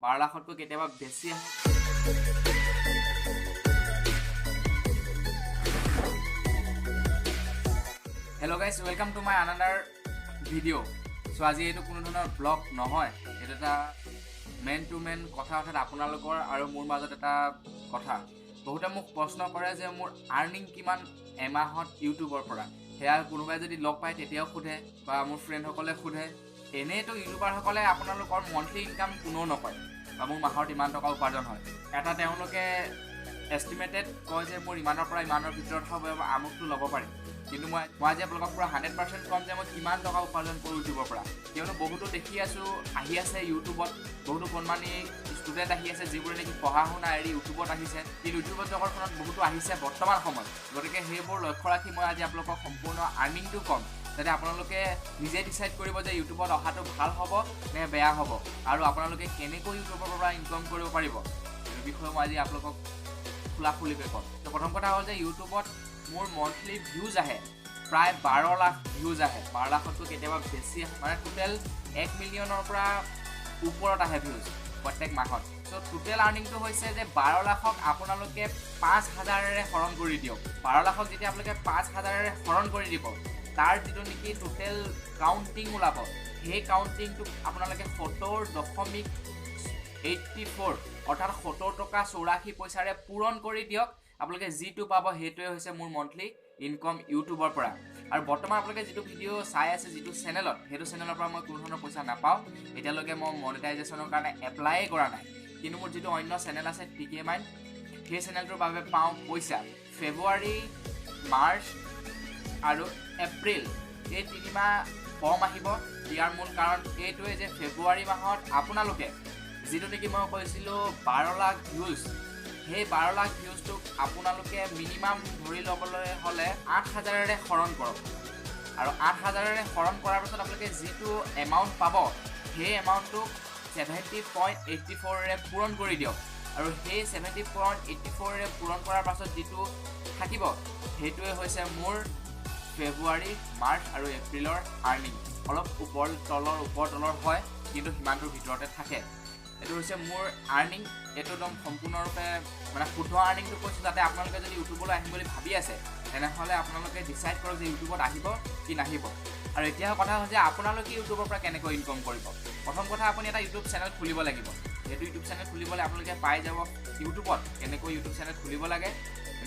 12 লাখতকৈ কেতিয়াবা বেছি আহে। Hello' guys, welcome to my another video'. So' আজি এইটো কোনো ধৰণৰ ব্লগ নহয়, এইটো এটা মেন টু মেন কথা অৰ্থাৎ আপোনালোকৰ আৰু মোৰ মাজত এটা কথা। বহুতে মোক প্ৰশ্ন কৰে যে মোৰ আৰ্নিং কিমান এমাহত ইউটিউবৰ পৰা। সেয়া কোনোবাই যদি লগ পায় তেতিয়াও সোধে বা মোৰ ফ্ৰেণ্ডসকলে সোধে। এনেইতো ইউটিউবাৰসকলে আপোনালোকৰ মন্থলি ইনকাম কোনেও নকয় বা মোৰ মাহত ইমান টকা উপাৰ্জন হয়। এটা তেওঁলোকে এষ্টিমেটেড কয় যে মোৰ ইমানৰ পৰা ইমানৰ ভিতৰত হ'ব বা আমুকটো ল'ব পাৰিম। কিন্তু মই আজি আপোনালোকক পুৰা 100% কম যে মই কিমান টকা উপাৰ্জন কৰোঁ ইউটিউবৰ পৰা। কিয়নো বহুতো দেখি আছোঁ আহি আছে ইউটিউবত, বহুতো কণমানি ষ্টুডেণ্ট আহি আছে যিবোৰে নেকি পঢ়া শুনা এৰি ইউটিউবত আহিছে। কিন্তু ইউটিউবত জগতখনত বহুতো আহিছে বৰ্তমান সময়ত। গতিকে সেইবোৰ লক্ষ্য ৰাখি মই আজি আপোনালোকক সম্পূৰ্ণ আৰ্নিংটো কম, যাতে আপোনালোকে নিজে ডিচাইড কৰিব যে ইউটিউবত অহাটো ভাল হ'ব নে বেয়া হ'ব, আৰু আপোনালোকে কেনেকৈ ইউটিউবৰ পৰা ইনকাম কৰিব পাৰিব এই বিষয়ে মই আজি আপোনালোকক খোলাখুলিকৈ ক'ম। তো প্ৰথম কথা হ'ল যে ইউটিউবত মোৰ মন্থলি ভিউজ আহে প্ৰায় 12 লাখ ভিউজ আহে। 12 লাখতকৈ কেতিয়াবা বেছি আহে, মানে টোটেল 1 মিলিয়নৰ পৰা ওপৰত আহে ভিউজ প্ৰত্যেক মাহত। চ' টোটেল আৰ্নিংটো হৈছে যে 12 লাখক আপোনালোকে 5,000ৰে হৰণ কৰি দিয়ক। 12 লাখক যেতিয়া আপোনালোকে 5,000ৰে হৰণ কৰি দিব, তাৰ যিটো নেকি টোটেল কাউণ্টিং ওলাব, সেই কাউণ্টিংটোক আপোনালোকে 70.84 অৰ্থাৎ 70 টকা 84 পইচাৰে পূৰণ কৰি দিয়ক। আপোনালোকে যিটো পাব সেইটোৱে হৈছে মোৰ মন্থলি ইনকম ইউটিউবৰ পৰা। আৰু বৰ্তমান আপোনালোকে যিটো ভিডিঅ' চাই আছে যিটো চেনেলত, সেইটো চেনেলৰ পৰা মই কোনো ধৰণৰ পইচা নাপাওঁ। এতিয়ালৈকে মই মনিটাইজেশ্যনৰ কাৰণে এপ্লাইয়ে কৰা নাই। কিন্তু মোৰ যিটো অন্য চেনেল আছে টিকে মাইন, সেই চেনেলটোৰ বাবে পাওঁ পইচা। ফেব্ৰুৱাৰী, মাৰ্চ আৰু এপ্ৰিল এই 3 মাহ কম আহিব। ইয়াৰ মূল কাৰণ এইটোৱে যে ফেব্ৰুৱাৰী মাহত আপোনালোকে যিটো নেকি মই কৈছিলোঁ 12 লাখ ভিউজ, সেই 12 লাখ ভিউজটোক আপোনালোকে মিনিমাম ধৰি ল'বলৈ হ'লে 8,000ৰে হৰণ কৰক। আৰু 8,000ৰে হৰণ কৰাৰ পাছত আপোনালোকে যিটো এমাউণ্ট পাব, সেই এমাউণ্টটোক 70.84ৰে পূৰণ কৰি দিয়ক। আৰু সেই 70.84ৰে পূৰণ কৰাৰ পাছত যিটো থাকিব সেইটোৱে হৈছে মোৰ ফেব্ৰুৱাৰী, মাৰ্চ আৰু এপ্ৰিলৰ আৰ্নিং। অলপ ওপৰ তলৰ হয়, কিন্তু সিমানটোৰ ভিতৰতে থাকে। এইটো হৈছে মোৰ আৰ্নিং। এইটো একদম সম্পূৰ্ণৰূপে মানে শুদ্ধ আৰ্নিংটো কৈছোঁ, যাতে আপোনালোকে যদি ইউটিউবলৈ আহিম বুলি ভাবি আছে তেনেহ'লে আপোনালোকে ডিচাইড কৰক যে ইউটিউবত আহিব কি নাহিব। আৰু এতিয়া কথা হ'ল যে আপোনালোকে ইউটিউবৰ পৰা কেনেকৈ ইনকম কৰিব। প্ৰথম কথা, আপুনি এটা ইউটিউব চেনেল খুলিব লাগিব। সেইটো ইউটিউব চেনেল খুলিবলৈ আপোনালোকে পাই যাব ইউটিউবত কেনেকৈ ইউটিউব চেনেল খুলিব লাগে।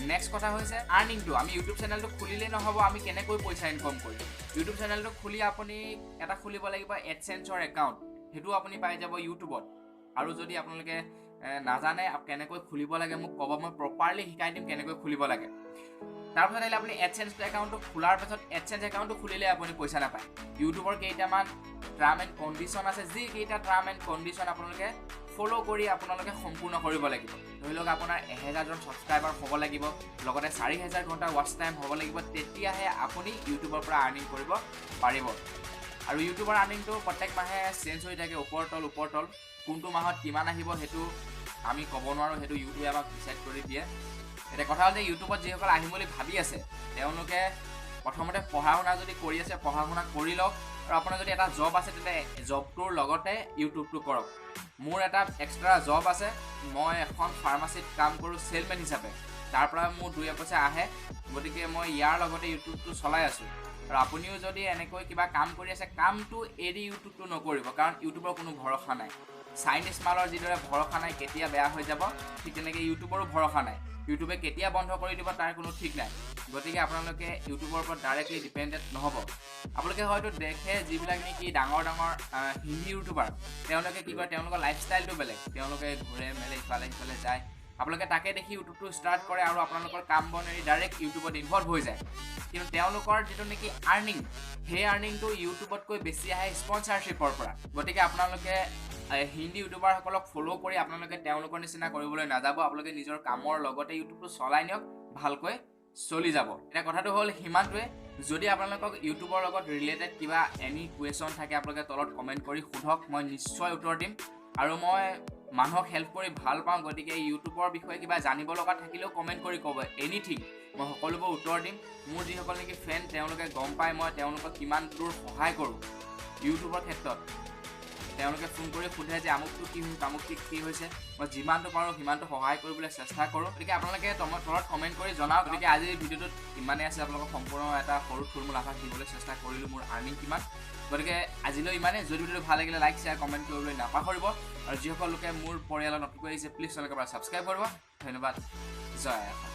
নেক্সট কথা হৈছে আৰ্নিংটো। আমি ইউটিউব চেনেলটো খুলিলেই নহ'ব, আমি কেনেকৈ পইচা ইনকম কৰিম। ইউটিউব চেনেলটো খুলি আপুনি এটা খুলিব লাগিব এডচেন্সৰ একাউণ্ট। সেইটো আপুনি পাই যাব ইউটিউবত। আৰু যদি আপোনালোকে নাজানে কেনেকৈ খুলিব লাগে মোক ক'ব, মই প্ৰপাৰলি শিকাই দিম কেনেকৈ খুলিব লাগে। তাৰপিছত আহিলে আপুনি এডচেন্স একাউণ্টটো খোলাৰ পাছত এডচেন্স একাউণ্টটো খুলিলে আপুনি পইচা নাপায়। ইউটিউবৰ কেইটামান টাৰ্ম এণ্ড কণ্ডিশ্যন আছে, যিকেইটা টাৰ্ম এণ্ড কণ্ডিশ্যন আপোনালোকে ফ'ল' কৰি আপোনালোকে সম্পূৰ্ণ কৰিব লাগিব। ধৰি লওক আপোনাৰ 1000জন ছাবস্ক্ৰাইবাৰ হ'ব লাগিব, লগতে 4000 ঘণ্টা ৱাচ টাইম হ'ব লাগিব, তেতিয়াহে আপুনি ইউটিউবৰ পৰা আৰ্নিং কৰিব পাৰিব। আৰু ইউটিউবৰ আৰ্নিংটো প্ৰত্যেক মাহে চেঞ্জ হৈ থাকে, ওপৰ তল। কোনটো মাহত কিমান আহিব সেইটো আমি ক'ব নোৱাৰোঁ, সেইটো ইউটিউবে আমাক ডিচাইড কৰি দিয়ে। এতিয়া কথা হ'ল যে ইউটিউবত যিসকল আহিম বুলি ভাবি আছে তেওঁলোকে প্ৰথমতে পঢ়া শুনা যদি কৰি আছে, পঢ়া শুনা কৰি লওক। আৰু আপোনাৰ যদি এটা জব আছে তেন্তে জবটোৰ লগতে ইউটিউবটো কৰক। মোৰ এটা এক্সট্ৰা জব আছে, মই এখন ফাৰ্মাচীত কাম কৰোঁ চেলমেন হিচাপে। তাৰ পৰা মোৰ 2 পইচা আহে, গতিকে মই ইয়াৰ লগতে ইউটিউবটো চলাই আছোঁ। আৰু আপুনিও যদি এনেকৈ কিবা কাম কৰি আছে, কামটো এৰি ইউটিউবটো নকৰিব, কাৰণ ইউটিউবৰ কোনো ভৰসা নাই। চাইনিজ মালৰ যিদৰে ভৰসা নাই, কেতিয়া বেয়া হৈ যাব, ঠিক তেনেকৈ ইউটিউবৰো ভৰসা নাই। ইউটিউবে কেতিয়া বন্ধ কৰি দিব তাৰ কোনো ঠিক নাই। গতিকে আপোনালোকে ইউটিউবৰ ওপৰত ডাইৰেক্টলি ডিপেণ্ডেণ্ট নহ'ব। আপোনালোকে হয়তো দেখে যিবিলাক নেকি ডাঙৰ হিন্দী ইউটিউবাৰ, তেওঁলোকে কি কৰে, তেওঁলোকৰ লাইফষ্টাইলটো বেলেগ, তেওঁলোকে ঘূৰে মেলে ইফালে সিফালে যায়। আপোনালোকে তাকে দেখি ইউটিউবটো ষ্টাৰ্ট কৰে আৰু আপোনালোকৰ কাম বন এৰি ডাইৰেক্ট ইউটিউবত ইনভল্ভ হৈ যায়। কিন্তু তেওঁলোকৰ যিটো নেকি আৰ্নিং, সেই আৰ্নিংটো ইউটিউবতকৈ বেছি আহে স্পনচাৰশ্বিপৰ পৰা। গতিকে আপোনালোকে হিন্দী ইউটিউবাৰসকলক ফ'ল' কৰি আপোনালোকে তেওঁলোকৰ নিচিনা কৰিবলৈ নাযাব। আপোনালোকে নিজৰ কামৰ লগতে ইউটিউবটো চলাই নিয়ক, ভালকৈ চলি যাব। এতিয়া কথাটো হ'ল সিমানটোৱে। যদি আপোনালোকক ইউটিউবৰ লগত ৰিলেটেড কিবা এনি কুৱেশ্যন থাকে, আপোনালোকে তলত কমেণ্ট কৰি সোধক, মই নিশ্চয় উত্তৰ দিম। আৰু মই মানুহক হেল্প কৰি ভাল পাওঁ, গতিকে ইউটিউবৰ বিষয়ে কিবা জানিব লগা থাকিলেও কমেণ্ট কৰি ক'ব, এনিথিং মই সকলোবোৰ উত্তৰ দিম। মোৰ যিসকল নেকি ফ্ৰেণ্ড তেওঁলোকে গম পায় মই তেওঁলোকক কিমান দূৰ সহায় কৰোঁ ইউটিউবৰ ক্ষেত্ৰত। তেওঁলোকে ফোন কৰি সোধে যে আমুকটো কি হৈছে তামুকটো কি হৈছে মই যিমানটো পাৰোঁ সিমানটো সহায় কৰিবলৈ চেষ্টা কৰোঁ গতিকে আপোনালোকে তলত কমেণ্ট কৰি জনাওক গতিকে আজিৰ ভিডিঅ'টোত ইমানেই আছে আপোনালোকক সম্পূৰ্ণ এটা সৰু থুলমূল আভাস দিবলৈ চেষ্টা কৰিলোঁ মোৰ আৰ্নিং কিমান গতিকে আজিলৈ ইমানেই যদি ভিডিঅ'টো ভাল লাগিলে লাইক শ্বেয়াৰ কমেণ্ট কৰিবলৈ নাপাহৰিব আৰু যিসকল লোকে মোৰ পৰিয়ালত নতুনকৈ আহিছে প্লিজ তেওঁলোকে ছাবস্ক্ৰাইব কৰিব ধন্যবাদ জয়